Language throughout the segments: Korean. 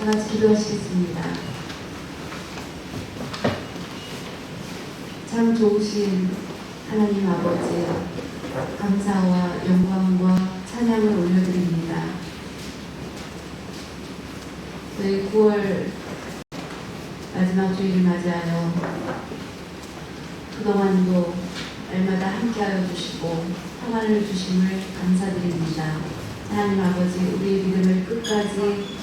같이 기도하시겠습니다. 참 좋으신 하나님 아버지, 감사와 영광과 찬양을 올려드립니다. 저희 9월 마지막 주일을 맞이하여 그동안도 날마다 함께하여 주시고 평안을 주심을 감사드립니다. 하나님 아버지, 우리의 믿음을 끝까지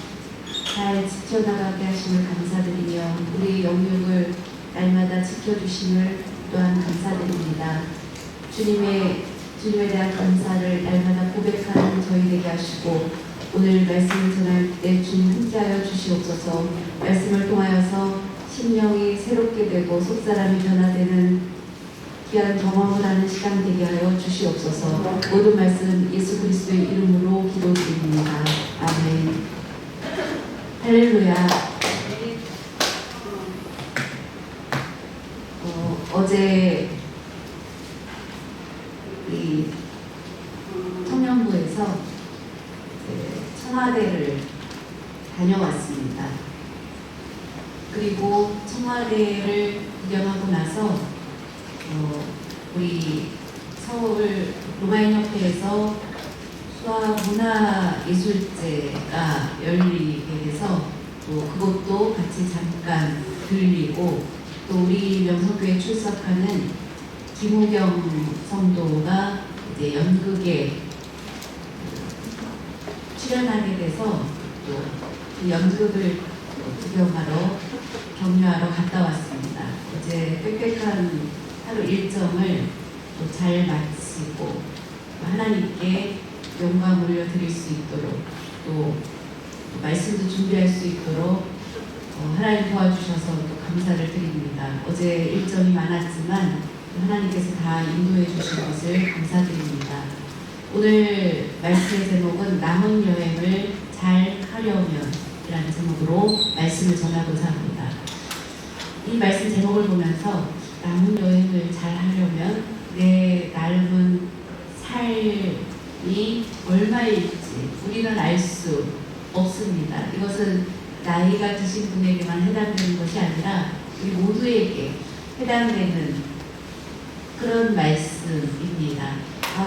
잘 지켜나가게 하심을 감사드리며 우리의 영육을 날마다 지켜주심을 또한 감사드립니다. 주님에 대한 감사를 날마다 고백하는 저희 되게 하시고 오늘 말씀을 전할 때 주님 함께하여 주시옵소서. 말씀을 통하여서 심령이 새롭게 되고 속사람이 변화되는 귀한 경험을 하는 시간 되게 하여 주시옵소서. 모든 말씀 예수 그리스도의 이름으로 기도드립니다. 아멘. 할렐루야. 어제 이 청년부에서 청와대를 다녀왔습니다. 그리고 청와대를 구경하고 나서 우리 서울 로마인협회에서 수화문화예술제가 열리게 돼서 또 그것도 같이 잠깐 들리고 또 우리 명성교회 출석하는 김우경 성도가 이제 연극에 출연하게 돼서 또 그 연극을 구경하러 격려하러 갔다 왔습니다. 어제 빽빽한 하루 일정을 또 잘 마치고 하나님께 영광 올려드릴 수 있도록 또 말씀도 준비할 수 있도록 하나님 도와주셔서 또 감사를 드립니다. 어제 일정이 많았지만 하나님께서 다 인도해 주신 것을 감사드립니다. 오늘 말씀의 제목은 남은 여행을 잘 하려면 이라는 제목으로 말씀을 전하고자 합니다. 이 말씀 제목을 보면서 남은 여행을 잘 하려면 내 남은 삶이 얼마일지 우리는 알 수 없습니다. 이것은 나이가 드신 분에게만 해당되는 것이 아니라 우리 모두에게 해당되는 그런 말씀입니다.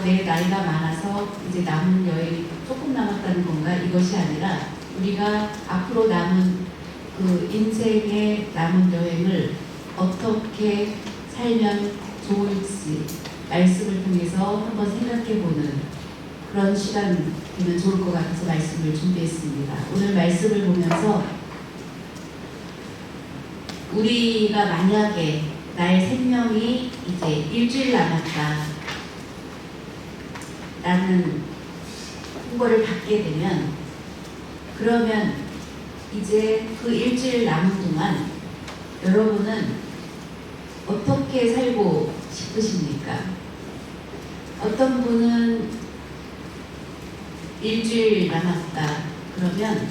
내 나이가 많아서 이제 남은 여행이 조금 남았다는 건가? 이것이 아니라 우리가 앞으로 남은 그 인생의 남은 여행을 어떻게 살면 좋을지 말씀을 통해서 한번 생각해보는 그런 시간 되면 좋을 것 같아서 말씀을 준비했습니다. 오늘 말씀을 보면서 우리가 만약에 나의 생명이 이제 일주일 남았다 라는 통보를 받게 되면 그러면 이제 그 일주일 남은 동안 여러분은 어떻게 살고 싶으십니까? 어떤 분은 일주일 남았다 그러면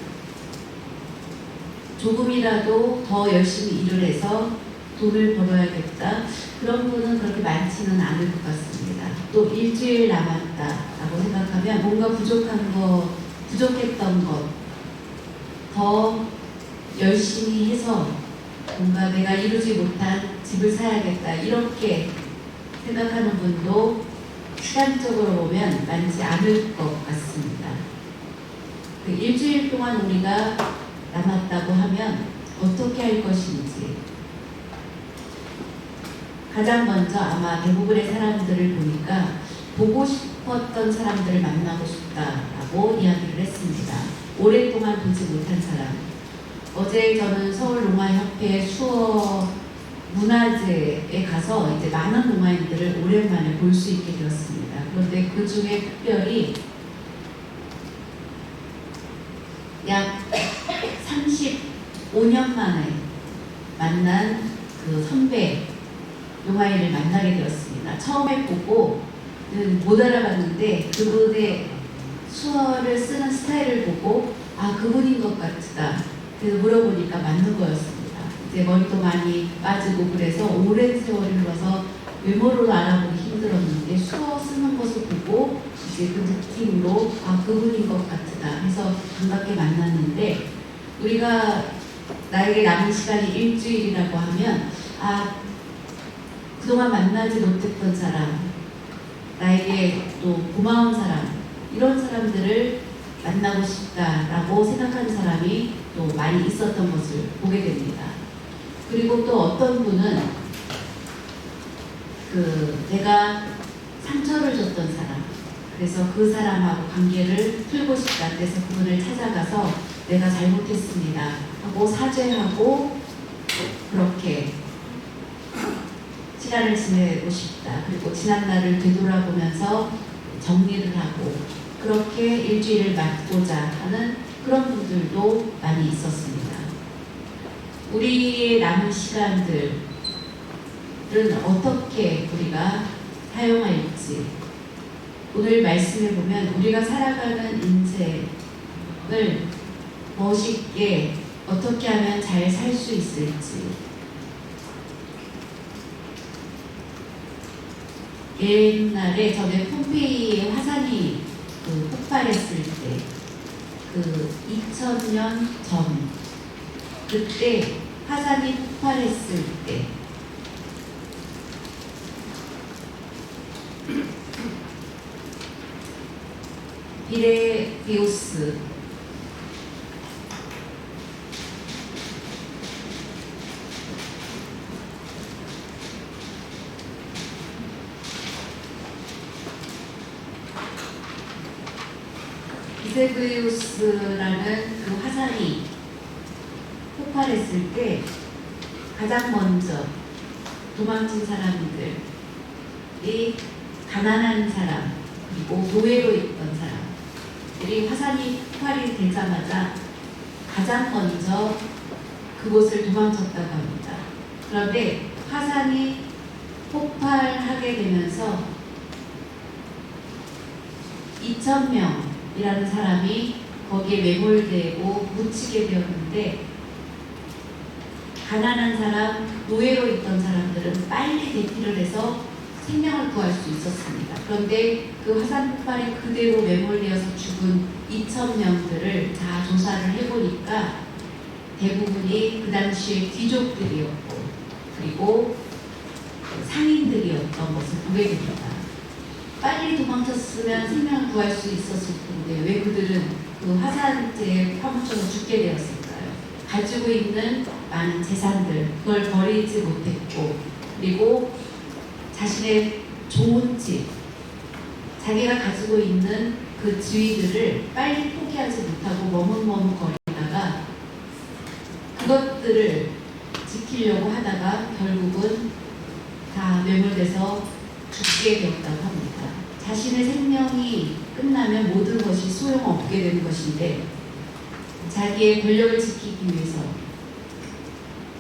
조금이라도 더 열심히 일을 해서 돈을 벌어야겠다. 그런 분은 그렇게 많지는 않을 것 같습니다. 또 일주일 남았다라고 생각하면 뭔가 부족했던 것 더 열심히 해서 뭔가 내가 이루지 못한 집을 사야겠다 이렇게 생각하는 분도 시간적으로 보면 많지 않을 것 같습니다. 그 일주일 동안 우리가 남았다고 하면 어떻게 할 것인지 가장 먼저 아마 대부분의 사람들을 보니까 보고 싶었던 사람들을 만나고 싶다라고 이야기를 했습니다. 오랫동안 보지 못한 사람. 어제 저는 서울 로마협회 수어 문화제에 가서 이제 많은 로마인들을 오랜만에 볼 수 있게 되었습니다. 그런데 그 중에 특별히 약 35년 만에 만난 그 선배 로마인을 만나게 되었습니다. 처음에 보고는 못 알아봤는데 그분의 수어를 쓰는 스타일을 보고 그분인 것 같다. 그래서 물어보니까 맞는 거였습니다. 이제 머리도 많이 빠지고 그래서 오랜 세월이 흘러서 외모로 알아보기 힘들었는데 수어 쓰는 것을 보고 이제 그 느낌으로 그분인 것 같다 해서 반갑게 만났는데 우리가 나에게 남은 시간이 일주일이라고 하면 그동안 만나지 못했던 사람, 나에게 또 고마운 사람, 이런 사람들을 만나고 싶다라고 생각하는 사람이 또 많이 있었던 것을 보게 됩니다. 그리고 또 어떤 분은 내가 상처를 줬던 사람, 그래서 그 사람하고 관계를 풀고 싶다. 그래서 그분을 찾아가서 내가 잘못했습니다 하고 사죄하고 그렇게 시간을 지내고 싶다. 그리고 지난 날을 되돌아보면서 정리를 하고 그렇게 일주일을 맞고자 하는 그런 분들도 많이 있었습니다. 우리의 남은 시간들은 어떻게 우리가 사용할지, 오늘 말씀을 보면 우리가 살아가는 인생을 멋있게 어떻게 하면 잘 살 수 있을지, 옛날에 전에 폼페이에 화산이 폭발했을 때, 2000년 전, 그때 화산이 폭발했을 때 비레비우스 비세비우스라는 그 화산이 폭발했을 때 가장 먼저 도망친 사람들이 가난한 사람, 그리고 노예로 있던 사람들이 화산이 폭발이 되자마자 가장 먼저 그곳을 도망쳤다고 합니다. 그런데 화산이 폭발하게 되면서 2,000명이라는 사람이 거기에 매몰되고 묻히게 되었는데, 가난한 사람, 노예로 있던 사람들은 빨리 대피를 해서 생명을 구할 수 있었습니다. 그런데 그 화산 폭발에 그대로 매몰되어서 죽은 2,000명들을 다 조사를 해보니까 대부분이 그 당시에 귀족들이었고 그리고 상인들이었던 것을 보게 됩니다. 빨리 도망쳤으면 생명을 구할 수 있었을 텐데 왜 그들은 그 화산재에 파묻혀서 죽게 되었을까요? 가지고 있는 많은 재산들, 그걸 버리지 못했고, 그리고 자신의 좋은 집, 자기가 가지고 있는 그 지위들을 빨리 포기하지 못하고 머뭇머뭇거리다가 그것들을 지키려고 하다가 결국은 다 매몰돼서 죽게 되었다고 합니다. 자신의 생명이 끝나면 모든 것이 소용없게 되는 것인데, 자기의 권력을 지키기 위해서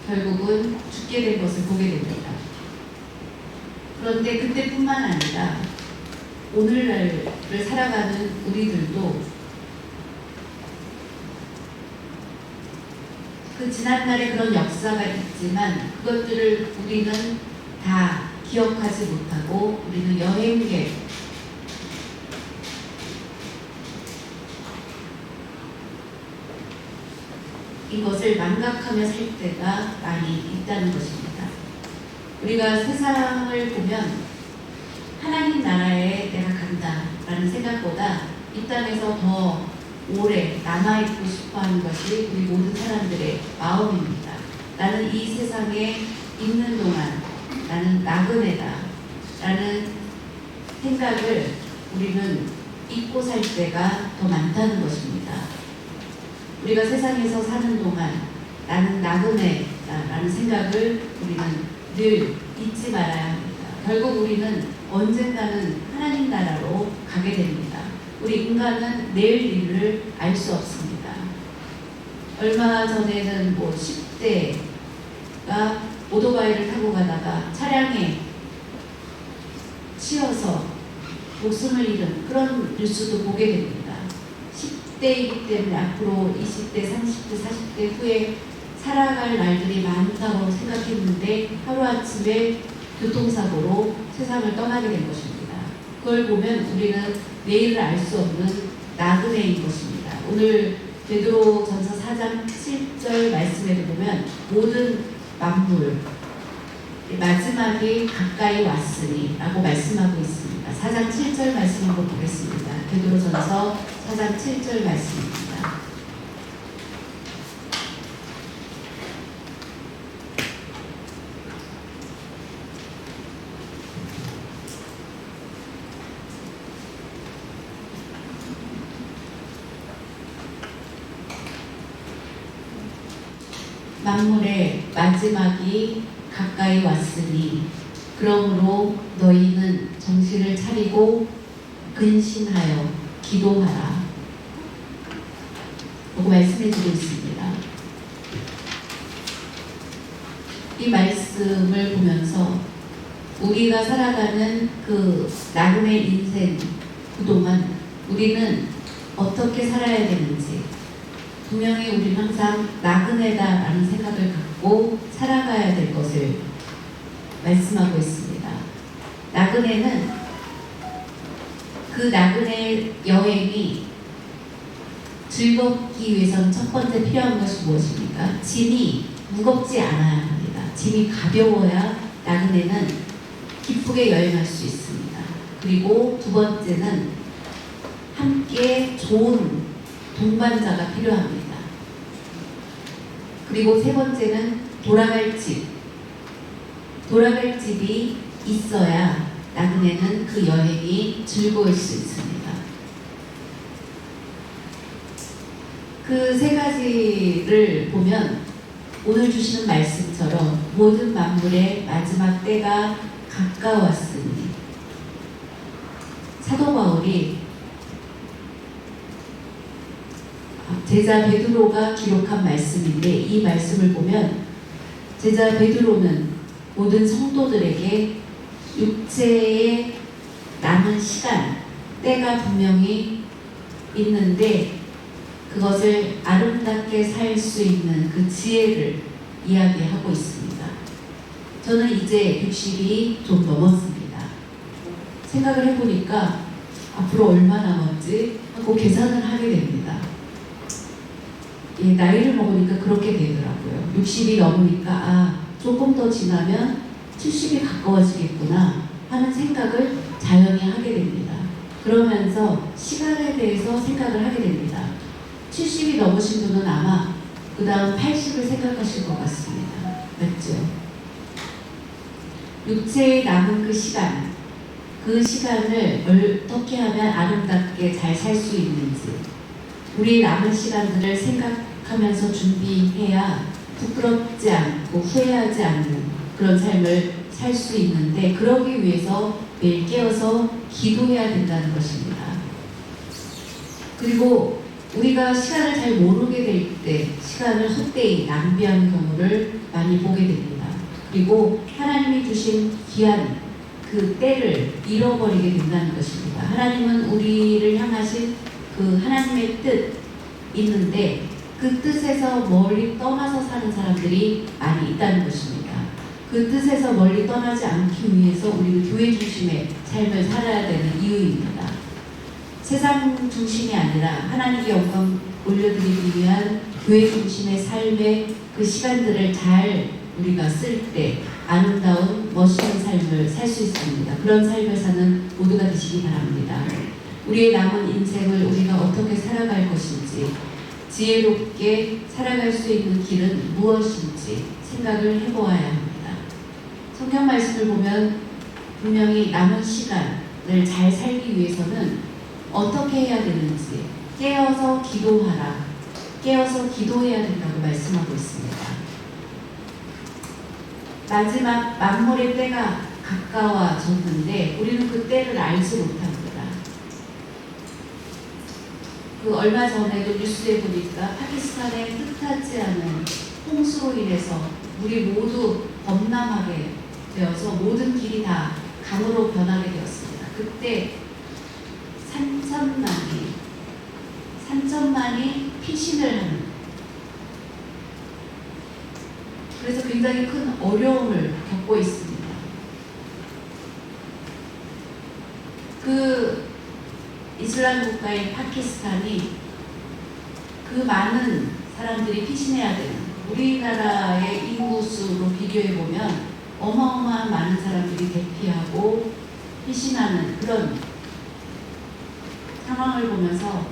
결국은 죽게 된 것을 보게 됩니다. 그런데 그때뿐만 아니라 오늘날을 살아가는 우리들도 그 지난날에 그런 역사가 있지만 그것들을 우리는 다 기억하지 못하고 우리는 여행객, 이것을 망각하며 살 때가 많이 있다는 것입니다. 우리가 세상을 보면 하나님 나라에 내가 간다라는 생각보다 이 땅에서 더 오래 남아있고 싶어하는 것이 우리 모든 사람들의 마음입니다. 나는 이 세상에 있는 동안 나는 나그네다 라는 생각을 우리는 잊고 살 때가 더 많다는 것입니다. 우리가 세상에서 사는 동안 나는 나그네다라는 생각을 우리는 늘 잊지 말아야 합니다. 결국 우리는 언젠가는 하나님 나라로 가게 됩니다. 우리 인간은 내일 일을 알 수 없습니다. 얼마 전에는 10대가 오토바이를 타고 가다가 차량에 치여서 목숨을 잃은 그런 뉴스도 보게 됩니다. 10대이기 때문에 앞으로 20대, 30대, 40대 후에 살아갈 날들이 많다고 생각했는데 하루아침에 교통사고로 세상을 떠나게 된 것입니다. 그걸 보면 우리는 내일을 알 수 없는 나그네인 것입니다. 오늘 베드로전서 4장 7절 말씀에도 보면 모든 만물 마지막이 가까이 왔으니 라고 말씀하고 있습니다. 4장 7절 말씀 한번 보겠습니다. 베드로전서 4장 7절 말씀입니다. 만물의 마지막이 가까이 왔으니 그러므로 너희는 정신을 차리고 근신하여 기도하라 라고 말씀해주고 있습니다. 이 말씀을 보면서 우리가 살아가는 그 나름의 인생 그동안 우리는 어떻게 살아야 되는지 분명히 우리는 항상 나그네다라는 생각을 갖고 살아가야 될 것을 말씀하고 있습니다. 나그네는 그 나그네 여행이 즐겁기 위해서는 첫 번째 필요한 것이 무엇입니까? 짐이 무겁지 않아야 합니다. 짐이 가벼워야 나그네는 기쁘게 여행할 수 있습니다. 그리고 두 번째는 함께 좋은 동반자가 필요합니다. 그리고 세 번째는 돌아갈 집이 있어야 나그네는 그 여행이 즐거울 수 있습니다. 그 세 가지를 보면 오늘 주시는 말씀처럼 모든 만물의 마지막 때가 가까웠으니 사도 바울이 제자 베드로가 기록한 말씀인데 이 말씀을 보면 제자 베드로는 모든 성도들에게 육체의 남은 시간, 때가 분명히 있는데 그것을 아름답게 살 수 있는 그 지혜를 이야기하고 있습니다. 저는 이제 60이 좀 넘었습니다. 생각을 해보니까 앞으로 얼마 남았지 하고 계산을 하게 됩니다. 예, 나이를 먹으니까 그렇게 되더라고요. 60이 넘으니까 조금 더 지나면 70이 가까워지겠구나 하는 생각을 자연히 하게 됩니다. 그러면서 시간에 대해서 생각을 하게 됩니다. 70이 넘으신 분은 아마 그 다음 80을 생각하실 것 같습니다. 맞죠? 육체에 남은 그 시간을 어떻게 하면 아름답게 잘 살 수 있는지 우리 남은 시간들을 생각하면서 준비해야 부끄럽지 않고 후회하지 않는 그런 삶을 살 수 있는데 그러기 위해서 매일 깨어서 기도해야 된다는 것입니다. 그리고 우리가 시간을 잘 모르게 될 때 시간을 헛되이 낭비하는 경우를 많이 보게 됩니다. 그리고 하나님이 주신 귀한 그 때를 잃어버리게 된다는 것입니다. 하나님은 우리를 향하신 그 하나님의 뜻 있는데 그 뜻에서 멀리 떠나서 사는 사람들이 많이 있다는 것입니다. 그 뜻에서 멀리 떠나지 않기 위해서 우리는 교회 중심의 삶을 살아야 되는 이유입니다. 세상 중심이 아니라 하나님께 영광 올려드리기 위한 교회 중심의 삶의 그 시간들을 잘 우리가 쓸 때 아름다운 멋있는 삶을 살 수 있습니다. 그런 삶을 사는 모두가 되시기 바랍니다. 우리의 남은 인생을 우리가 어떻게 살아갈 것인지 지혜롭게 살아갈 수 있는 길은 무엇인지 생각을 해보아야 합니다. 성경 말씀을 보면 분명히 남은 시간을 잘 살기 위해서는 어떻게 해야 되는지 깨어서 기도하라, 깨어서 기도해야 된다고 말씀하고 있습니다. 마지막 만물의 때가 가까워졌는데 우리는 그 때를 알지 못합니다. 그 얼마 전에도 뉴스에 보니까 파키스탄의 뜻하지 않은 홍수로 인해서 물이 모두 범람하게 되어서 모든 길이 다 강으로 변하게 되었습니다. 그때 3천만이 피신을 하는, 그래서 굉장히 큰 어려움을 겪고 있습니다. 그 이슬람 국가인 파키스탄이 그 많은 사람들이 피신해야 되는, 우리나라의 인구수로 비교해보면 어마어마한 많은 사람들이 대피하고 피신하는 그런 상황을 보면서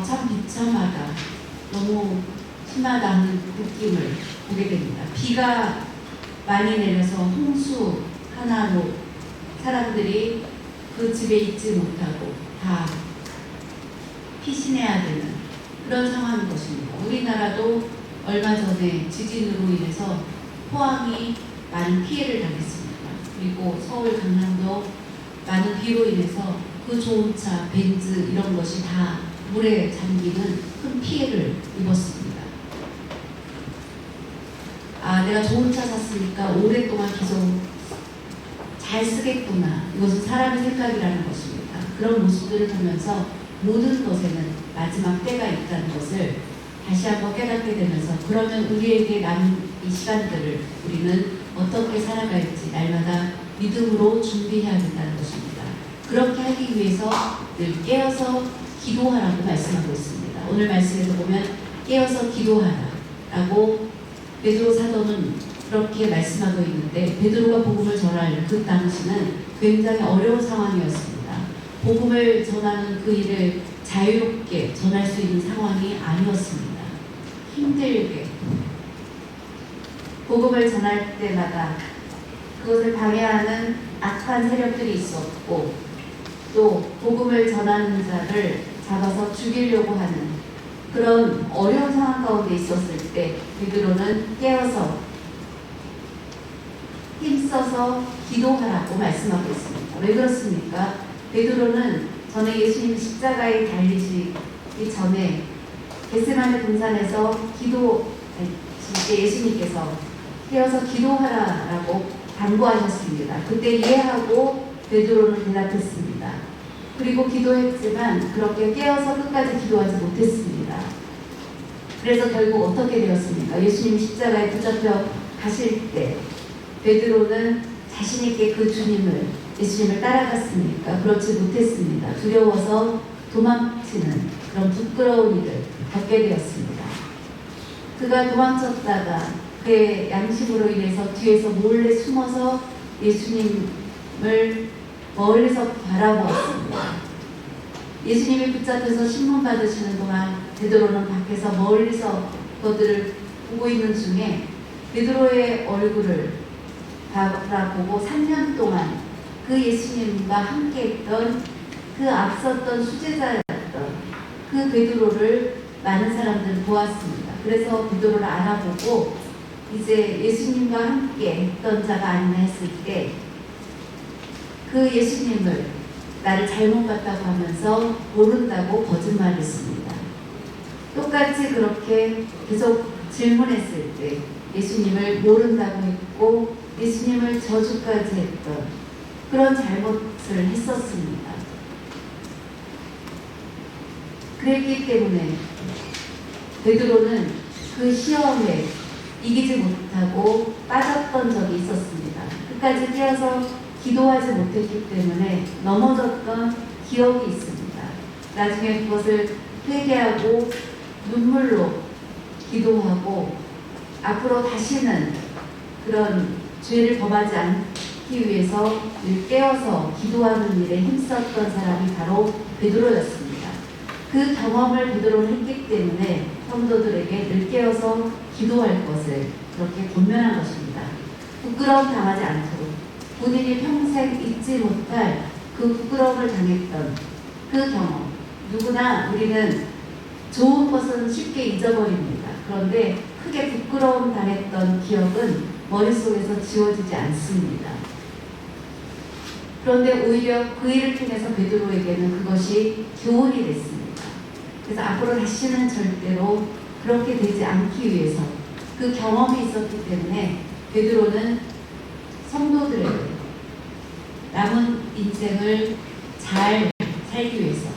참 비참하다, 너무 심하다 하는 느낌을 보게 됩니다. 비가 많이 내려서 홍수 하나로 사람들이 그 집에 있지 못하고 다 피신해야 되는 그런 상황인 것입니다. 우리나라도 얼마 전에 지진으로 인해서 포항이 많은 피해를 당했습니다. 그리고 서울, 강남도 많은 비로 인해서 그 좋은 차, 벤츠 이런 것이 다 물에 잠기는 큰 피해를 입었습니다. 내가 좋은 차 샀으니까 오랫동안 계속 잘 쓰겠구나. 이것은 사람의 생각이라는 것입니다. 그런 모습들을 보면서 모든 것에는 마지막 때가 있다는 것을 다시 한번 깨닫게 되면서, 그러면 우리에게 남은 이 시간들을 우리는 어떻게 살아갈지 날마다 믿음으로 준비해야 된다는 것입니다. 그렇게 하기 위해서 늘 깨어서 기도하라고 말씀하고 있습니다. 오늘 말씀에서 보면 깨어서 기도하라고 베드로 사도는 그렇게 말씀하고 있는데, 베드로가 복음을 전할 그 당시는 굉장히 어려운 상황이었습니다. 복음을 전하는 그 일을 자유롭게 전할 수 있는 상황이 아니었습니다. 힘들게 복음을 전할 때마다 그것을 방해하는 악한 세력들이 있었고, 또 복음을 전하는 자를 잡아서 죽이려고 하는 그런 어려운 상황 가운데 있었을 때 베드로는 깨어서 힘써서 기도하라고 말씀하고 있습니다. 왜 그렇습니까? 베드로는 전에 예수님 십자가에 달리시기 전에 겟세마네 동산에서 기도할 때 예수님께서 깨어서 기도하라라고 당부하셨습니다. 그때 이해하고 베드로는 대답했습니다. 그리고 기도했지만 그렇게 깨어서 끝까지 기도하지 못했습니다. 그래서 결국 어떻게 되었습니까? 예수님 십자가에 붙잡혀 가실 때 베드로는 자신 있게 그 예수님을 따라갔습니까? 그렇지 못했습니다. 두려워서 도망치는 그런 부끄러운 일을 겪게 되었습니다. 그가 도망쳤다가 그의 양심으로 인해서 뒤에서 몰래 숨어서 예수님을 멀리서 바라보았습니다. 예수님이 붙잡혀서 신문 받으시는 동안 베드로는 밖에서 멀리서 그들을 보고 있는 중에 베드로의 얼굴을 바라보고 3년 동안 그 예수님과 함께 했던 그 앞섰던 수제자였던 그 베드로를 많은 사람들은 보았습니다. 그래서 베드로를 알아보고 이제 예수님과 함께 했던 자가 아니나 했을 때 그 예수님을 나를 잘못 봤다고 하면서 모른다고 거짓말했습니다. 똑같이 그렇게 계속 질문했을 때 예수님을 모른다고 했고 예수님을 저주까지 했던 그런 잘못을 했었습니다. 그랬기 때문에 베드로는 그 시험에 이기지 못하고 빠졌던 적이 있었습니다. 끝까지 깨어서 기도하지 못했기 때문에 넘어졌던 기억이 있습니다. 나중에 그것을 회개하고 눈물로 기도하고 앞으로 다시는 그런 죄를 범하지 않기 위해서 늘 깨어서 기도하는 일에 힘썼던 사람이 바로 베드로였습니다. 그 경험을 베드로는 했기 때문에 성도들에게 늘 깨어서 기도할 것을 그렇게 권면한 것입니다. 부끄러움 당하지 않도록 본인이 평생 잊지 못할 그 부끄러움을 당했던 그 경험. 누구나 우리는 좋은 것은 쉽게 잊어버립니다. 그런데 크게 부끄러움 당했던 기억은 머릿속에서 지워지지 않습니다. 그런데 오히려 그 일을 통해서 베드로에게는 그것이 교훈이 됐습니다. 그래서 앞으로 다시는 절대로 그렇게 되지 않기 위해서 그 경험이 있었기 때문에 베드로는 성도들에게 남은 인생을 잘 살기 위해서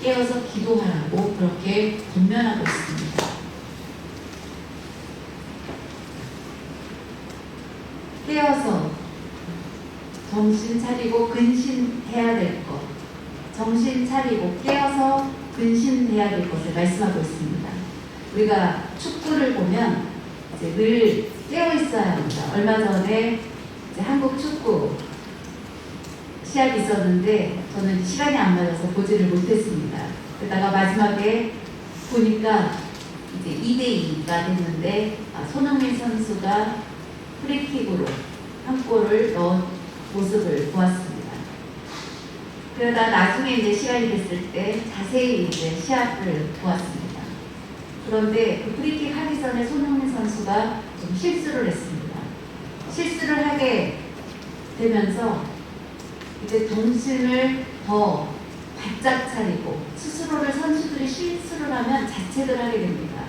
깨어서 기도하라고 그렇게 권면하고 있습니다. 깨어서 정신 차리고 근신해야 될 것, 정신 차리고 깨어서 근신해야 될 것을 말씀하고 있습니다. 우리가 축구를 보면 이제 늘 깨어 있어야 합니다. 얼마 전에 이제 한국 축구 시합이 있었는데 저는 시간이 안 맞아서 보지를 못했습니다. 그러다가 마지막에 보니까 이제 2대2가 됐는데 손흥민 선수가 프리킥으로 한 골을 넣은 모습을 보았습니다. 그러다 나중에 이제 시간이 됐을 때 자세히 이제 시합을 보았습니다. 그런데 그 프리킥 하기 전에 손흥민 선수가 좀 실수를 했습니다. 실수를 하게 되면서 이제 정신을 더 바짝 차리고 스스로를 선수들이 실수를 하면 자책을 하게 됩니다.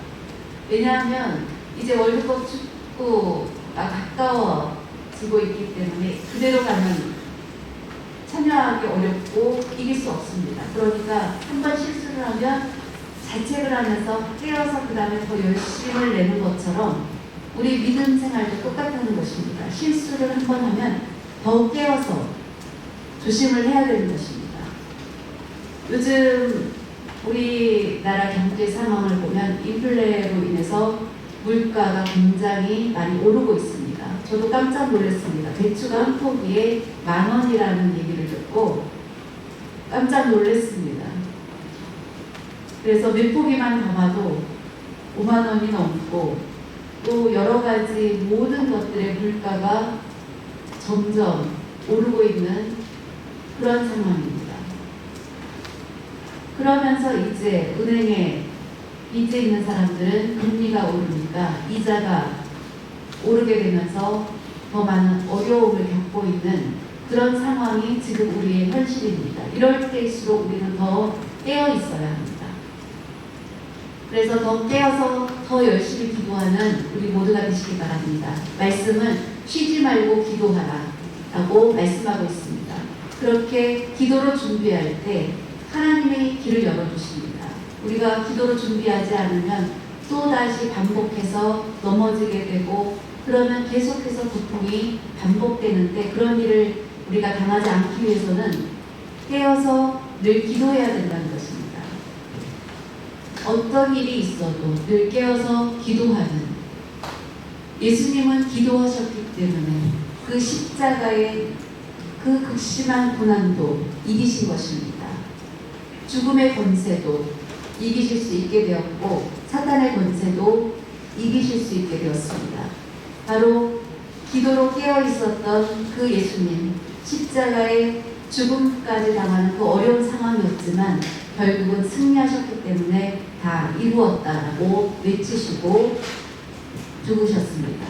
왜냐하면 이제 월드컵 축구가 가까워지고 있기 때문에 그대로 가면 참여하기 어렵고 이길 수 없습니다. 그러니까 한 번 실수를 하면 자책을 하면서 깨어서 그 다음에 더 열심을 내는 것처럼 우리 믿음 생활도 똑같다는 것입니다. 실수를 한 번 하면 더 깨어서 조심을 해야 되는 것입니다. 요즘 우리나라 경제 상황을 보면 인플레로 인해서 물가가 굉장히 많이 오르고 있습니다. 저도 깜짝 놀랐습니다. 배추가 한 포기에 10,000원이라는 얘기를 듣고 깜짝 놀랐습니다. 그래서 몇 포기만 담아도 50,000원이 넘고 또 여러 가지 모든 것들의 물가가 점점 오르고 있는 그런 상황입니다. 그러면서 이제 은행에 빚에 있는 사람들은 금리가 오르니까 이자가 오르게 되면서 더 많은 어려움을 겪고 있는 그런 상황이 지금 우리의 현실입니다. 이럴 때일수록 우리는 더 깨어 있어야 합니다. 그래서 더 깨어서 더 열심히 기도하는 우리 모두가 되시기 바랍니다. 말씀은 쉬지 말고 기도하라 라고 말씀하고 있습니다. 그렇게 기도로 준비할 때 하나님의 길을 열어주십니다. 우리가 기도로 준비하지 않으면 또다시 반복해서 넘어지게 되고 그러면 계속해서 고통이 반복되는데 그런 일을 우리가 당하지 않기 위해서는 깨어서 늘 기도해야 된다는 것입니다. 어떤 일이 있어도 늘 깨어서 기도하는 예수님은 기도하셨기 때문에 그 십자가의 그 극심한 고난도 이기신 것입니다. 죽음의 권세도 이기실 수 있게 되었고 사탄의 권세도 이기실 수 있게 되었습니다. 바로 기도로 깨어 있었던 그 예수님, 십자가의 죽음까지 당하는 그 어려운 상황이었지만 결국은 승리하셨기 때문에 다 이루었다라고 외치시고 죽으셨습니다.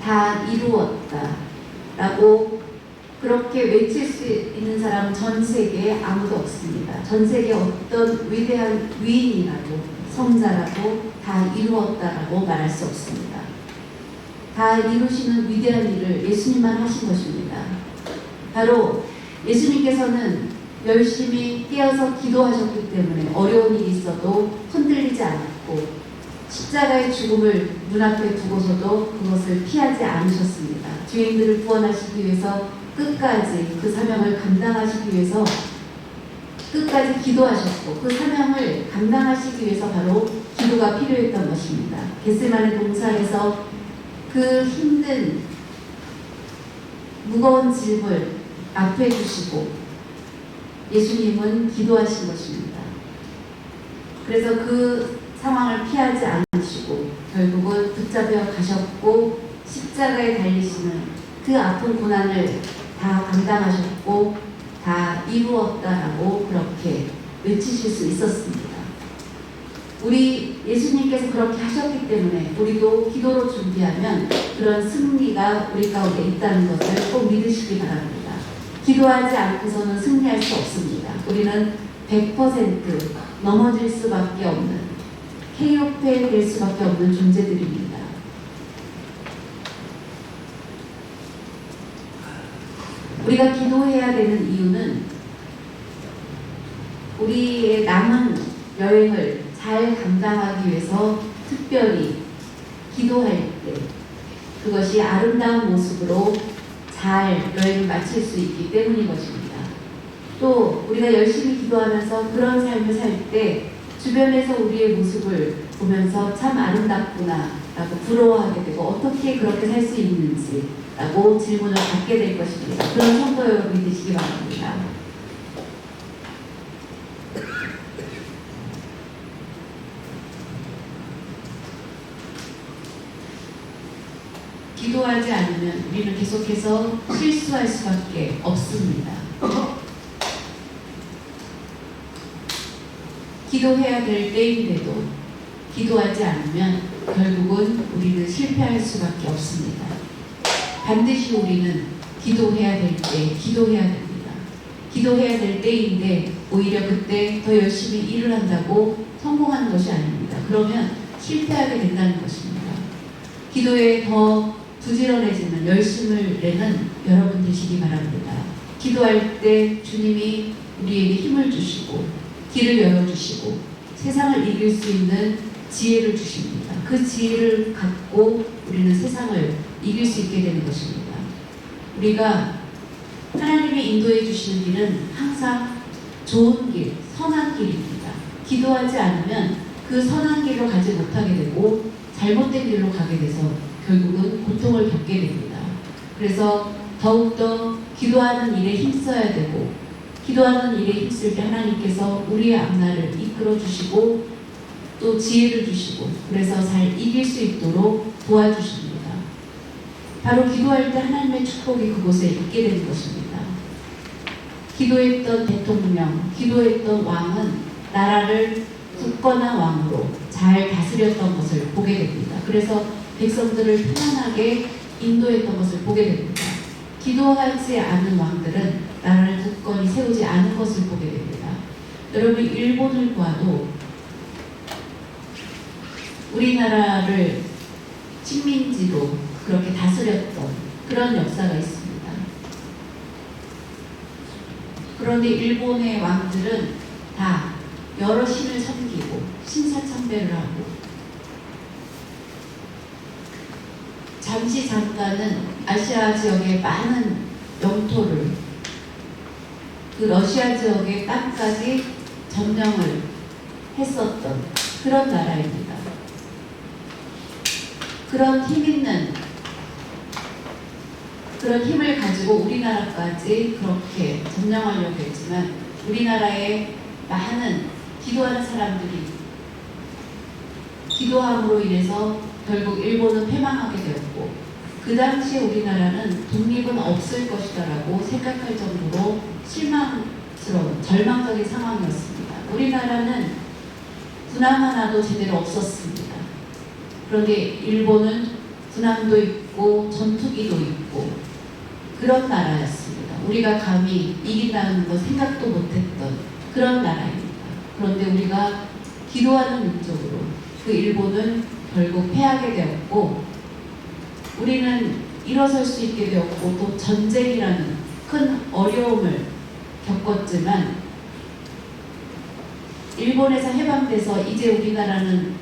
다 이루었다라고 그렇게 외칠 수 있는 사람은 전 세계에 아무도 없습니다. 전 세계 어떤 위대한 위인이라도 성자라도 다 이루었다라고 말할 수 없습니다. 다 이루시는 위대한 일을 예수님만 하신 것입니다. 바로 예수님께서는 열심히 깨어서 기도하셨기 때문에 어려운 일이 있어도 흔들리지 않았고 십자가의 죽음을 눈앞에 두고서도 그것을 피하지 않으셨습니다. 죄인들을 구원하시기 위해서 끝까지 그 사명을 감당하시기 위해서 끝까지 기도하셨고 그 사명을 감당하시기 위해서 바로 기도가 필요했던 것입니다. 겟세마네 동산에서 그 힘든 무거운 짐을 앞에 두시고 예수님은 기도하신 것입니다. 그래서 그 상황을 피하지 않으시고 결국은 붙잡혀 가셨고 십자가에 달리시는 그 아픈 고난을 다 감당하셨고 다 이루었다라고 그렇게 외치실 수 있었습니다. 우리 예수님께서 그렇게 하셨기 때문에 우리도 기도로 준비하면 그런 승리가 우리 가운데 있다는 것을 꼭 믿으시기 바랍니다. 기도하지 않고서는 승리할 수 없습니다. 우리는 100% 넘어질 수밖에 없는 KO패 될 수밖에 없는 존재들입니다. 우리가 기도해야 되는 이유는 우리의 남은 여행을 잘 감당하기 위해서 특별히 기도할 때 그것이 아름다운 모습으로 잘 여행을 마칠 수 있기 때문인 것입니다. 또 우리가 열심히 기도하면서 그런 삶을 살 때 주변에서 우리의 모습을 보면서 참 아름답구나 라고 부러워하게 되고 어떻게 그렇게 살 수 있는지 라고 질문을 받게 될 것입니다. 그런 성도 여러분이 되시기 바랍니다. 기도하지 않으면 우리는 계속해서 실수할 수밖에 없습니다. 기도해야 될 때인데도 기도하지 않으면 결국은 우리는 실패할 수밖에 없습니다. 반드시 우리는 기도해야 될 때 기도해야 됩니다. 기도해야 될 때인데 오히려 그때 더 열심히 일을 한다고 성공하는 것이 아닙니다. 그러면 실패하게 된다는 것입니다. 기도에 더 부지런해지는 열심을 내는 여러분 되시기 바랍니다. 기도할 때 주님이 우리에게 힘을 주시고 길을 열어주시고 세상을 이길 수 있는 지혜를 주십니다. 그 지혜를 갖고 우리는 세상을 이길 수 있게 되는 것입니다. 우리가 하나님이 인도해 주시는 길은 항상 좋은 길, 선한 길입니다. 기도하지 않으면 그 선한 길로 가지 못하게 되고 잘못된 길로 가게 돼서 결국은 고통을 겪게 됩니다. 그래서 더욱더 기도하는 일에 힘써야 되고 기도하는 일에 힘쓸 때 하나님께서 우리의 앞날을 이끌어 주시고 또 지혜를 주시고 그래서 잘 이길 수 있도록 도와주십니다. 바로 기도할 때 하나님의 축복이 그곳에 있게 되는 것입니다. 기도했던 대통령, 기도했던 왕은 나라를 굳건한 왕으로 잘 다스렸던 것을 보게 됩니다. 그래서 백성들을 편안하게 인도했던 것을 보게 됩니다. 기도하지 않은 왕들은 나라를 굳건히 세우지 않은 것을 보게 됩니다. 여러분 일본을 보아도 우리나라를 식민지로 그렇게 다스렸던 그런 역사가 있습니다. 그런데 일본의 왕들은 다 여러 신을 섬기고 신사참배를 하고 잠깐은 아시아 지역의 많은 영토를 그 러시아 지역의 땅까지 점령을 했었던 그런 나라입니다. 그런 힘 있는 그런 힘을 가지고 우리나라까지 그렇게 점령하려고 했지만 우리나라에 많은 기도하는 사람들이 기도함으로 인해서 결국 일본은 패망하게 되었고 그 당시에 우리나라는 독립은 없을 것이다라고 생각할 정도로 실망스러운 절망적인 상황이었습니다. 우리나라는 군함 하나도 제대로 없었습니다. 그런데 일본은 군함도 있고 전투기도 있고 그런 나라였습니다. 우리가 감히 이긴다는 거 생각도 못했던 그런 나라입니다. 그런데 우리가 기도하는 민족으로 그 일본은 결국 패하게 되었고 우리는 일어설 수 있게 되었고 또 전쟁이라는 큰 어려움을 겪었지만 일본에서 해방돼서 이제 우리나라는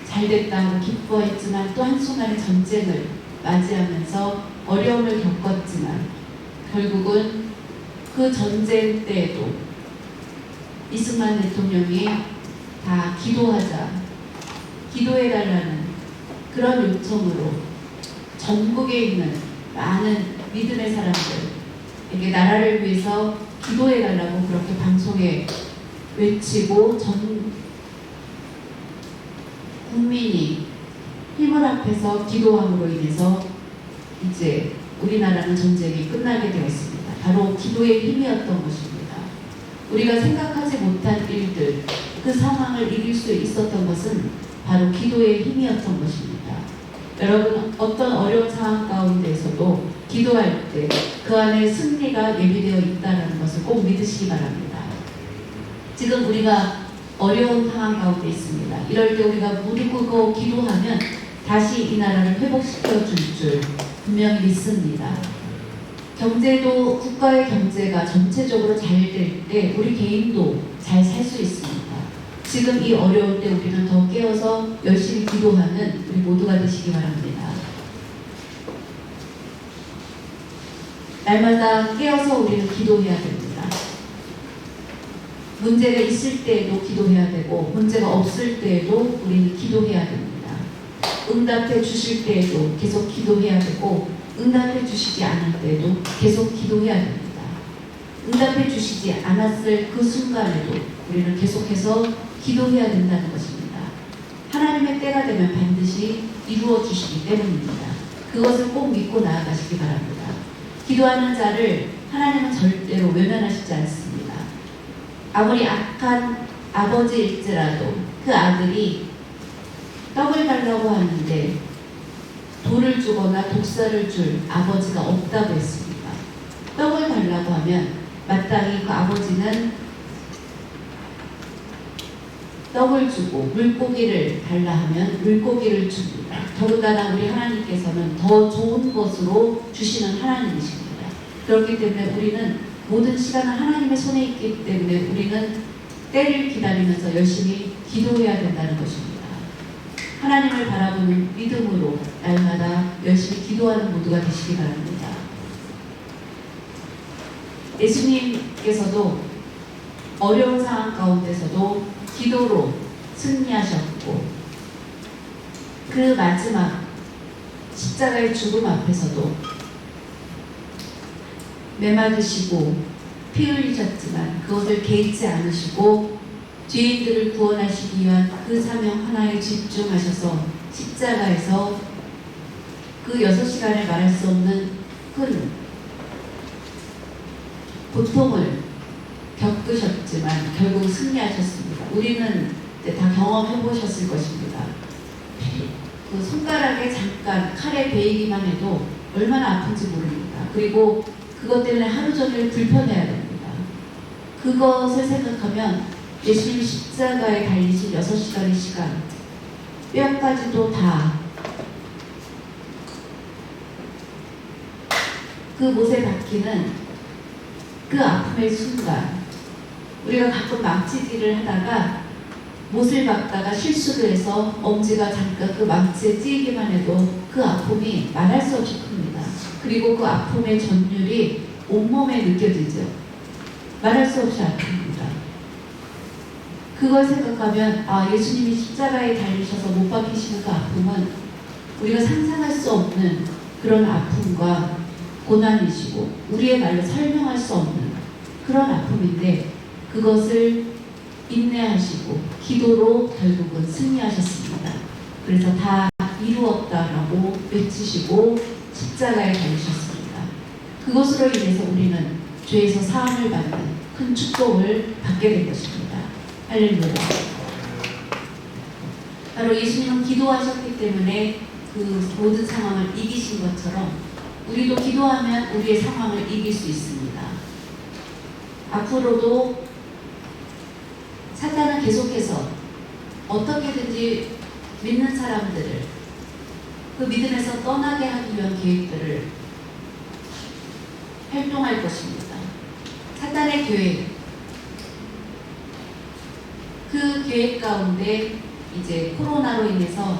잘 됐다고 기뻐했지만 또 한순간에 전쟁을 맞이하면서 어려움을 겪었지만 결국은 그 전쟁 때에도 이승만 대통령이 다 기도해달라는 그런 요청으로 전국에 있는 많은 믿음의 사람들에게 나라를 위해서 기도해달라고 그렇게 방송에 외치고 전 국민이 힘을 합해서 기도함으로 인해서 이제 우리나라는 전쟁이 끝나게 되었습니다. 바로 기도의 힘이었던 것입니다. 우리가 생각하지 못한 일들, 그 상황을 이길 수 있었던 것은 바로 기도의 힘이었던 것입니다. 여러분 어떤 어려운 상황 가운데서도 기도할 때 그 안에 승리가 예비되어 있다는 것을 꼭 믿으시기 바랍니다. 지금 우리가 어려운 상황 가운데 있습니다. 이럴 때 우리가 무릎 꿇고 기도하면 다시 이 나라를 회복시켜 줄 줄 분명히 믿습니다. 경제도 국가의 경제가 전체적으로 잘 될 때 우리 개인도 잘 살 수 있습니다. 지금 이 어려울 때 우리는 더 깨어서 열심히 기도하는 우리 모두가 되시기 바랍니다. 날마다 깨어서 우리는 기도해야 됩니다. 문제가 있을 때에도 기도해야 되고 문제가 없을 때에도 우리는 기도해야 됩니다. 응답해 주실 때에도 계속 기도해야 되고 응답해 주시지 않을 때에도 계속 기도해야 됩니다. 응답해 주시지 않았을 그 순간에도 우리는 계속해서 기도해야 된다는 것입니다. 하나님의 때가 되면 반드시 이루어 주시기 때문입니다. 그것을 꼭 믿고 나아가시기 바랍니다. 기도하는 자를 하나님은 절대로 외면하시지 않습니다. 아무리 악한 아버지일지라도 그 아들이 떡을 달라고 하는데 돌을 주거나 독사를 줄 아버지가 없다고 했습니다. 떡을 달라고 하면 마땅히 그 아버지는 떡을 주고 물고기를 달라 하면 물고기를 줍니다. 더군다나 우리 하나님께서는 더 좋은 것으로 주시는 하나님이십니다. 그렇기 때문에 우리는 모든 시간은 하나님의 손에 있기 때문에 우리는 때를 기다리면서 열심히 기도해야 된다는 것입니다. 하나님을 바라보는 믿음으로 날마다 열심히 기도하는 모두가 되시기 바랍니다. 예수님께서도 어려운 상황 가운데서도 기도로 승리하셨고 그 마지막 십자가의 죽음 앞에서도 매맞으시고 피 흘리셨지만 그것을 개의치 않으시고 죄인들을 구원하시기 위한 그 사명 하나에 집중하셔서 십자가에서 그 6시간을 말할 수 없는 큰 고통을 겪으셨지만 결국 승리하셨습니다. 우리는 다 경험해 보셨을 것입니다. 그 손가락에 잠깐 칼에 베이기만 해도 얼마나 아픈지 모릅니다. 그리고 그것 때문에 하루 종일 불편해야 됩니다. 그것을 생각하면 예수님이 십자가에 달리신 6시간의 시간, 뼈까지도 다 그 못에 박히는 그 아픔의 순간, 우리가 가끔 망치질을 하다가 못을 박다가 실수를 해서 엄지가 잠깐 그 망치에 찌기만 해도 그 아픔이 말할 수 없이 큽니다. 그리고 그 아픔의 전율이 온몸에 느껴지죠. 말할 수 없이 아픕니다. 그걸 생각하면 예수님이 십자가에 달리셔서 못 박히시는 그 아픔은 우리가 상상할 수 없는 그런 아픔과 고난이시고 우리의 말로 설명할 수 없는 그런 아픔인데 그것을 인내하시고 기도로 결국은 승리하셨습니다. 그래서 다 이루었다라고 외치시고 십자가에 달리셨습니다. 그것으로 인해서 우리는 죄에서 사함을 받는 큰 축복을 받게 된 것입니다. 할렐루야. 바로 예수님은 기도하셨기 때문에 그 모든 상황을 이기신 것처럼 우리도 기도하면 우리의 상황을 이길 수 있습니다. 앞으로도 사탄은 계속해서 어떻게든지 믿는 사람들을 그 믿음에서 떠나게 하기 위한 계획들을 활동할 것입니다. 사탄의 계획, 그 계획 가운데 이제 코로나로 인해서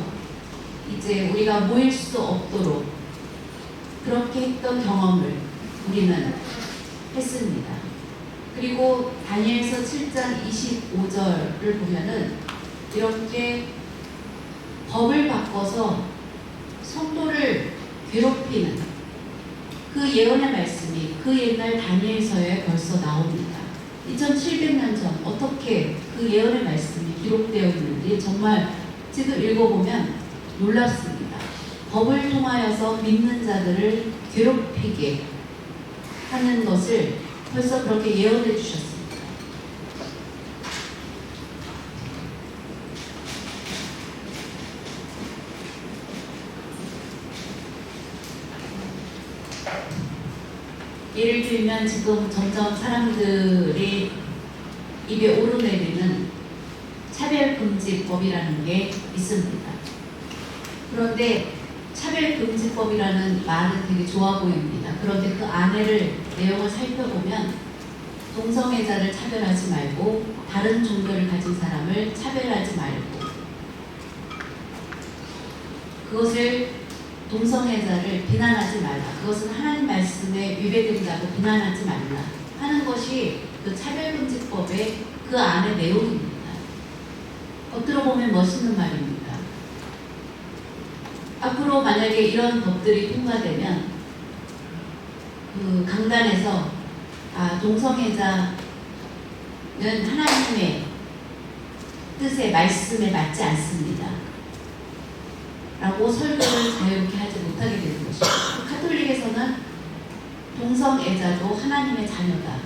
이제 우리가 모일 수 없도록 그렇게 했던 경험을 우리는 했습니다. 그리고 다니엘서 7장 25절을 보면은 이렇게 법을 바꿔서 성도를 괴롭히는 그 예언의 말씀이 그 옛날 다니엘서에 벌써 나옵니다. 2700년 전 어떻게 그 예언의 말씀이 기록되어 있는지 정말 지금 읽어보면 놀랍습니다. 법을 통하여서 믿는 자들을 괴롭히게 하는 것을 벌써 그렇게 예언해 주셨습니다. 예를 들면 지금 점점 사람들이 입에 오르내리는 차별금지법이라는 게 있습니다. 그런데 차별금지법이라는 말은 되게 좋아 보입니다. 그런데 그 안에를 내용을 살펴보면 동성애자를 차별하지 말고 다른 종교를 가진 사람을 차별하지 말고 그것을 동성애자를 비난하지 말라. 그것은 하나님 말씀에 위배된다고 비난하지 말라 하는 것이 그 차별금지법의 그 안의 내용입니다. 겉으로 보면 멋있는 말입니다. 앞으로 만약에 이런 법들이 통과되면 그 강단에서 동성애자는 하나님의 뜻의 말씀에 맞지 않습니다 라고 설교를 자유롭게 하지 못하게 되는 것입니다. 카톨릭에서는 동성애자도 하나님의 자녀다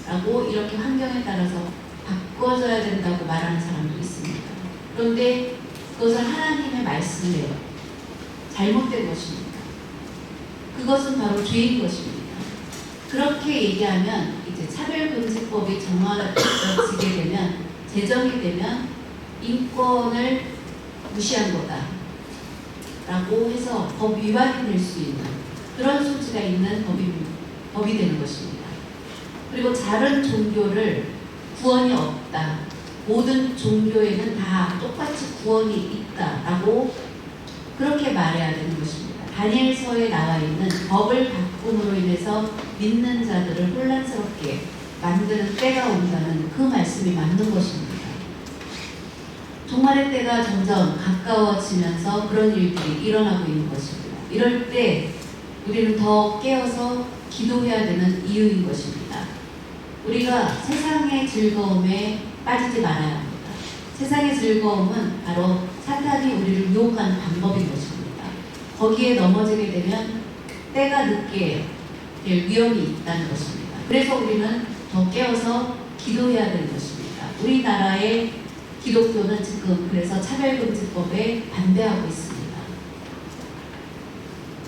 라고 이렇게 환경에 따라서 바꿔줘야 된다고 말하는 사람도 있습니다. 그런데 그것은 하나님의 말씀에 잘못된 것입니다. 그것은 바로 죄인 것입니다. 그렇게 얘기하면 이제 차별금지법이 정화지게 되면, 제정이 되면 인권을 무시한 거다 라고 해서 법 위반이 될 수 있는 그런 소지가 있는 법이 되는 것입니다. 그리고 다른 종교를 구원이 없다, 모든 종교에는 다 똑같이 구원이 있다 라고 그렇게 말해야 되는 것입니다. 다니엘서에 나와 있는 법을 바꿈으로 인해서 믿는 자들을 혼란스럽게 만드는 때가 온다는 그 말씀이 맞는 것입니다. 종말의 때가 점점 가까워지면서 그런 일들이 일어나고 있는 것입니다. 이럴 때 우리는 더 깨어서 기도해야 되는 이유인 것입니다. 우리가 세상의 즐거움에 빠지지 말아야 합니다. 세상의 즐거움은 바로 사탄이 우리를 유혹하는 방법인 것입니다. 거기에 넘어지게 되면 때가 늦게 될 위험이 있다는 것입니다. 그래서 우리는 더 깨어서 기도해야 되는 것입니다. 우리나라의 기독교는 지금 그래서 차별금지법에 반대하고 있습니다.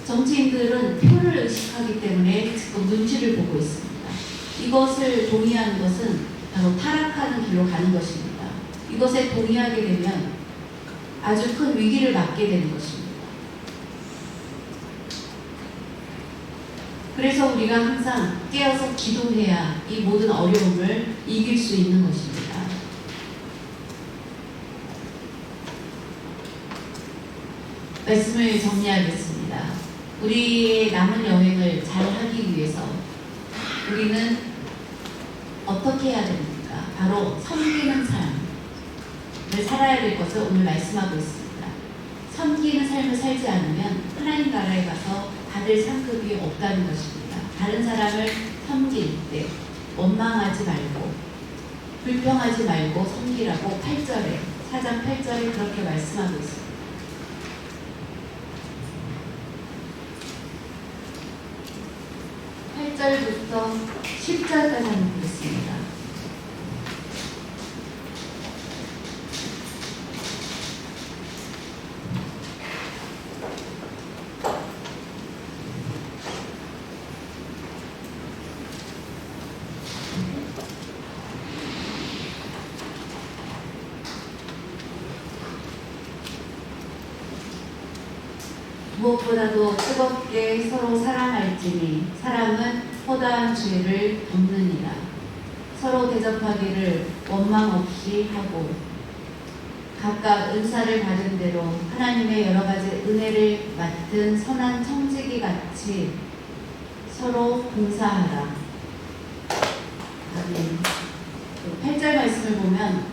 정치인들은 표를 의식하기 때문에 지금 눈치를 보고 있습니다. 이것을 동의하는 것은 바로 타락하는 길로 가는 것입니다. 이것에 동의하게 되면 아주 큰 위기를 맞게 되는 것입니다. 그래서 우리가 항상 깨어서 기도해야 이 모든 어려움을 이길 수 있는 것입니다. 말씀을 정리하겠습니다. 우리의 남은 여행을 잘 하기 위해서 우리는 어떻게 해야 됩니까? 바로 섬기는 삶을 살아야 될 것을 오늘 말씀하고 있습니다. 섬기는 삶을 살지 않으면 하나님 나라에 가서 받을 상급이 없다는 것입니다. 다른 사람을 섬길 때 원망하지 말고 불평하지 말고 섬기라고 8절에 4장 8절에 그렇게 말씀하고 있습니다. 8절부터 10절까지 한번 보겠습니다. 무엇보다도 뜨겁게 서로 사랑할지니 사랑은 허다한 죄를 덮느니라. 서로 대접하기를 원망 없이 하고 각각 은사를 받은 대로 하나님의 여러 가지 은혜를 맡은 선한 청지기 같이 서로 봉사하라. 아멘. 8절 말씀을 보면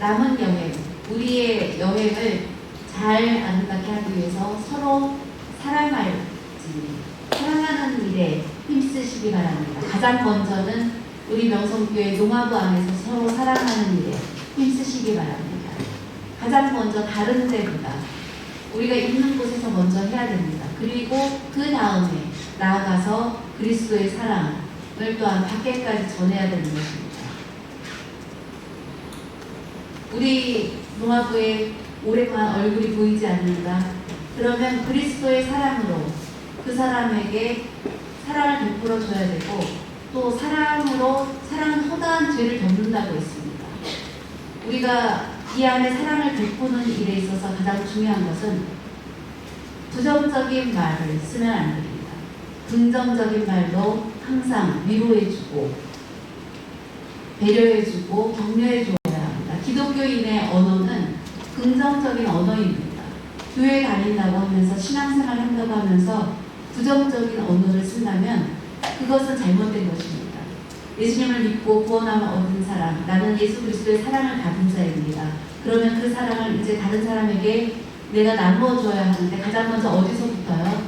남은 여행, 우리의 여행을 잘 아름답게 하기 위해서 서로 사랑할지니 사랑하는 일에 힘쓰시기 바랍니다. 가장 먼저는 우리 명성교회 농화부 안에서 서로 사랑하는 일에 힘쓰시기 바랍니다. 가장 먼저 다른 데보다 우리가 있는 곳에서 먼저 해야 됩니다. 그리고 그 다음에 나아가서 그리스도의 사랑을 또한 밖에까지 전해야 되는 것입니다. 우리 농화부에 오랫동안 얼굴이 보이지 않는다. 그러면 그리스도의 사랑으로 그 사람에게 사랑을 베풀어 줘야 되고 또 사랑은 허다한 죄를 덮는다고 했습니다. 우리가 이 안에 사랑을 베푸는 일에 있어서 가장 중요한 것은 부정적인 말을 쓰면 안 됩니다. 긍정적인 말로 항상 위로해주고 배려해주고 격려해줘야 합니다. 기독교인의 언어는 긍정적인 언어입니다. 교회 다닌다고 하면서 신앙생활 부정적인 언어를 쓴다면 그것은 잘못된 것입니다. 예수님을 믿고 구원함을 얻은 사람, 나는 예수 그리스도의 사랑을 받은 자입니다. 그러면 그 사랑을 이제 다른 사람에게 내가 나누어줘야 하는데 가장 먼저 어디서부터요?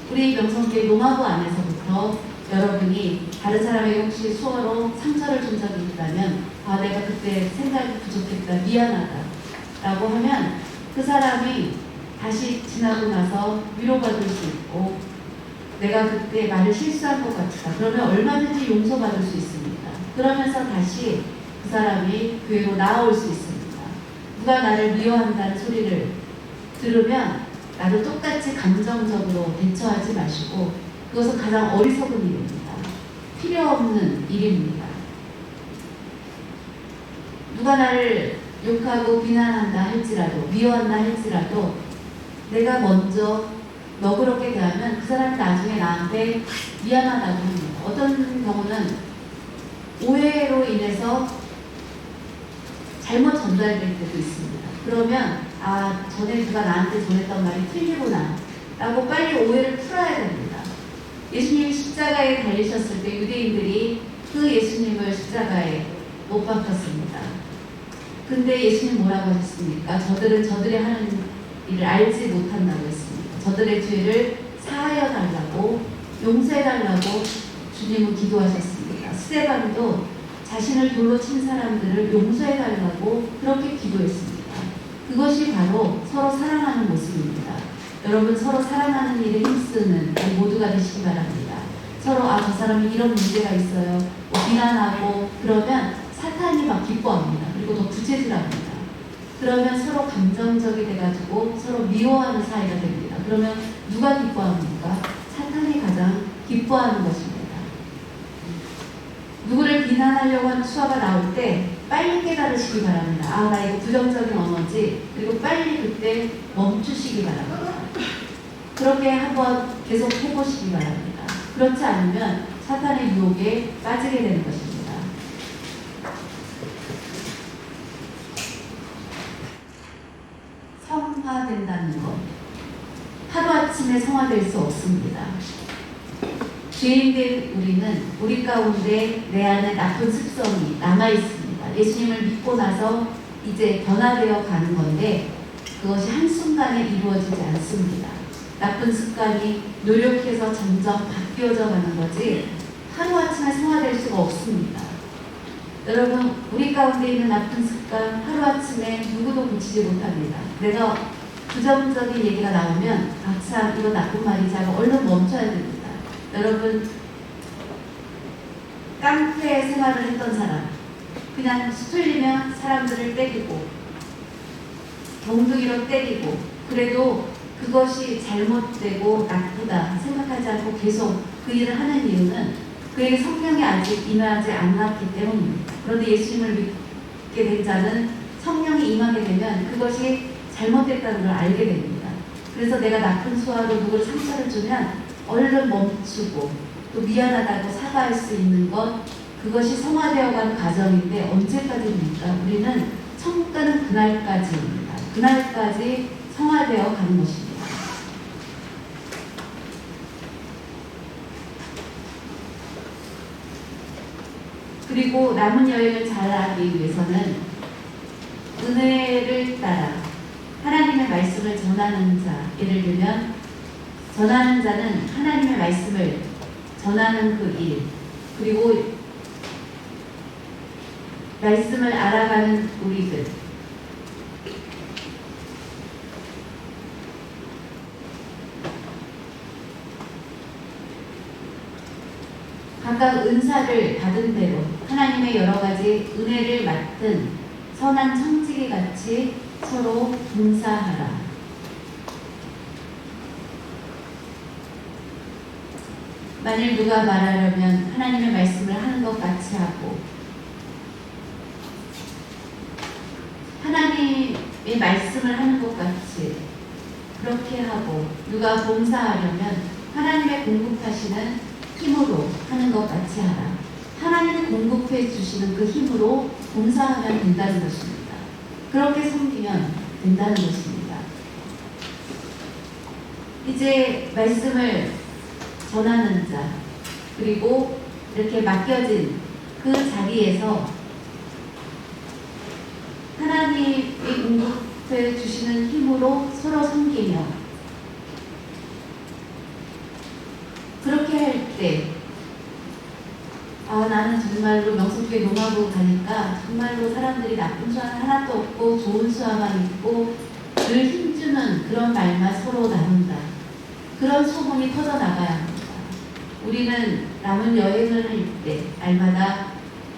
우리 명성교회 노마부 안에서부터 여러분이 다른 사람에게 혹시 수어로 상처를 준 적이 있다면 내가 그때 생각이 부족했다, 미안하다 라고 하면 그 사람이 다시 지나고 나서 위로받을 수 있고 내가 그때 말을 실수한 것 같다. 그러면 얼마든지 용서받을 수 있습니다. 그러면서 다시 그 사람이 교회로 나아올 수 있습니다. 누가 나를 미워한다는 소리를 들으면 나도 똑같이 감정적으로 대처하지 마시고 그것은 가장 어리석은 일입니다. 필요 없는 일입니다. 누가 나를 욕하고 비난한다 할지라도 미워한다 할지라도 내가 먼저 너그럽게 대하면 그 사람이 나중에 나한테 미안하다고 합니다. 어떤 경우는 오해로 인해서 잘못 전달될 때도 있습니다. 그러면 전에 누가 나한테 전했던 말이 틀리구나 라고 빨리 오해를 풀어야 됩니다. 예수님이 십자가에 달리셨을 때 유대인들이 그 예수님을 십자가에 못 박혔습니다. 근데 예수님 뭐라고 하셨습니까? 저들은 저들이 하는 일을 알지 못한다고 했습니다. 저들의 죄를 사하여 달라고 용서해 달라고 주님은 기도하셨습니다. 스데반도 자신을 돌로 친 사람들을 용서해 달라고 그렇게 기도했습니다. 그것이 바로 서로 사랑하는 모습입니다. 여러분 서로 사랑하는 일에 힘쓰는 우리 모두가 되시기 바랍니다. 서로 저 사람이 이런 문제가 있어요. 비난하고 그러면 사탄이 막 기뻐합니다. 그리고 더 구제질합니다. 그러면 서로 감정적이 돼가지고 서로 미워하는 사이가 됩니다. 그러면 누가 기뻐합니까? 사탄이 가장 기뻐하는 것입니다. 누구를 비난하려고 하는 수화가 나올 때 빨리 깨달으시기 바랍니다. 나 이거 부정적인 언어지. 그리고 빨리 그때 멈추시기 바랍니다. 그렇게 한번 계속 해보시기 바랍니다. 그렇지 않으면 사탄의 유혹에 빠지게 되는 것입니다. 성화된다는 것. 하루아침에 성화될 수 없습니다. 죄인된 우리는 우리 가운데 내 안에 나쁜 습성이 남아있습니다. 예수님을 믿고 나서 이제 변화되어 가는 건데 그것이 한순간에 이루어지지 않습니다. 나쁜 습관이 노력해서 점점 바뀌어져 가는 거지 하루아침에 성화될 수가 없습니다. 여러분 우리 가운데 있는 나쁜 습관 하루아침에 누구도 고치지 못합니다. 내가 부정적인 얘기가 나오면 참 이거 나쁜 말이지 하고 얼른 멈춰야 됩니다. 여러분 깡패 생활을 했던 사람 그냥 수틀리면 사람들을 때리고 몽둥이로 때리고 그래도 그것이 잘못되고 나쁘다 생각하지 않고 계속 그 일을 하는 이유는 그에게 성령이 아직 임하지 않았기 때문입니다. 그런데 예수님을 믿게 된 자는 성령이 임하게 되면 그것이 잘못됐다는 걸 알게 됩니다. 그래서 내가 나쁜 수화로 누구를 상처를 주면 얼른 멈추고 또 미안하다고 사과할 수 있는 것 그것이 성화되어가는 과정인데 언제까지입니까? 우리는 천국 가는 그날까지입니다. 그날까지 성화되어 가는 것입니다. 그리고 남은 여행을 잘하기 위해서는 은혜를 따라 하나님의 말씀을 전하는 자, 예를 들면 전하는 자는 하나님의 말씀을 전하는 그 일, 그리고 말씀을 알아가는 우리들, 각각 은사를 받은 대로 하나님의 여러 가지 은혜를 맡은 선한 청지기 같이 서로 봉사하라. 만일 누가 말하려면 하나님의 말씀을 하는 것 같이 하고 하나님의 말씀을 하는 것 같이 그렇게 하고 누가 봉사하려면 하나님의 공급하시는 힘으로 하는 것 같이 하라. 하나님이 공급해 주시는 그 힘으로 봉사하면 된다는 것입니다. 그렇게 섬기면 된다는 것입니다. 이제 말씀을 전하는 자, 그리고 이렇게 맡겨진 그 자리에서 하나님이 공급해 주시는 힘으로 서로 섬기며, 그렇게 할 때 나는 정말로 명성교회 농하고 가니까 정말로 사람들이 나쁜 수완 하나도 없고 좋은 수완만 있고 늘 힘주는 그런 말만 서로 나눈다. 그런 소문이 퍼져나가야 합니다. 우리는 남은 여행을 할 때 날마다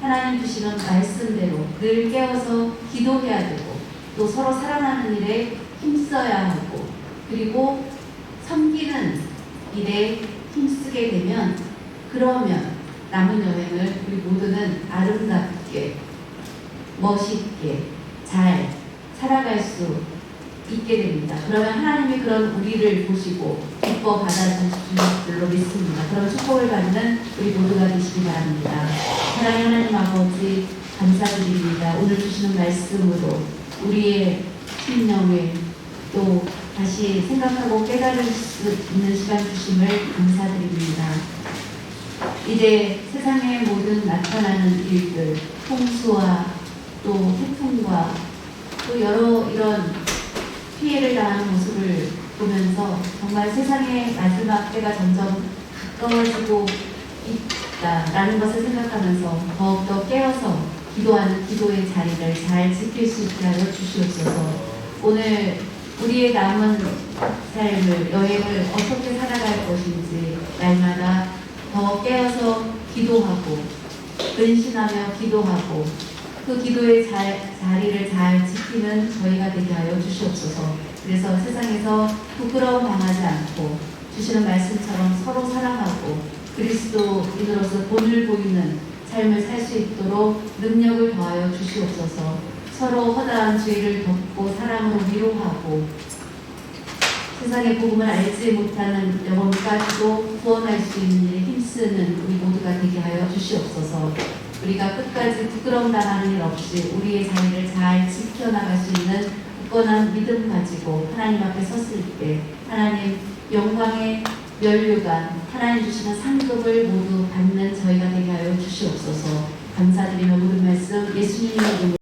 하나님 주시는 말씀대로 늘 깨어서 기도해야 되고, 또 서로 살아나는 일에 힘써야 하고, 그리고 섬기는 일에 힘쓰게 되면, 그러면 남은 여행을 우리 모두는 아름답게 멋있게 잘 살아갈 수 있게 됩니다. 그러면 하나님이 그런 우리를 보시고 기뻐 받아주실 줄로 믿습니다. 그런 축복을 받는 우리 모두가 되시기 바랍니다. 사랑하는 하나님 아버지, 감사드립니다. 오늘 주시는 말씀으로 우리의 심령을 또 다시 생각하고 깨달을 수 있는 시간 주심을 감사드립니다. 이제 세상의 모든 나타나는 일들, 홍수와 또 태풍과 또 여러 이런 피해를 당하는 모습을 보면서 정말 세상의 마지막 때가 점점 가까워지고 있다라는 것을 생각하면서 더욱더 깨어서 기도하는 기도의 자리를 잘 지킬 수 있게 하여 주시옵소서. 오늘 우리의 남은 삶을, 여행을 어떻게 살아갈 것인지 날마다 더 깨어서 기도하고 근신하며 기도하고 그 기도의 자리를 잘 지키는 저희가 되게 하여 주시옵소서. 그래서 세상에서 부끄러움 당하지 않고 주시는 말씀처럼 서로 사랑하고 그리스도인으로서 본을 보이는 삶을 살 수 있도록 능력을 더하여 주시옵소서. 서로 허다한 죄를 덮고 사랑으로 위로하고 세상의 복음을 알지 못하는 영혼까지도 구원할 수 있는 일에 힘쓰는 우리 모두가 되게 하여 주시옵소서. 우리가 끝까지 부끄러움 당하는 일 없이 우리의 자리를 잘 지켜나갈 수 있는 굳건한 믿음 가지고 하나님 앞에 섰을 때 하나님 영광의 면류관, 하나님 주시는 상급을 모두 받는 저희가 되게 하여 주시옵소서. 감사드리며 모든 말씀 예수님의 이름으로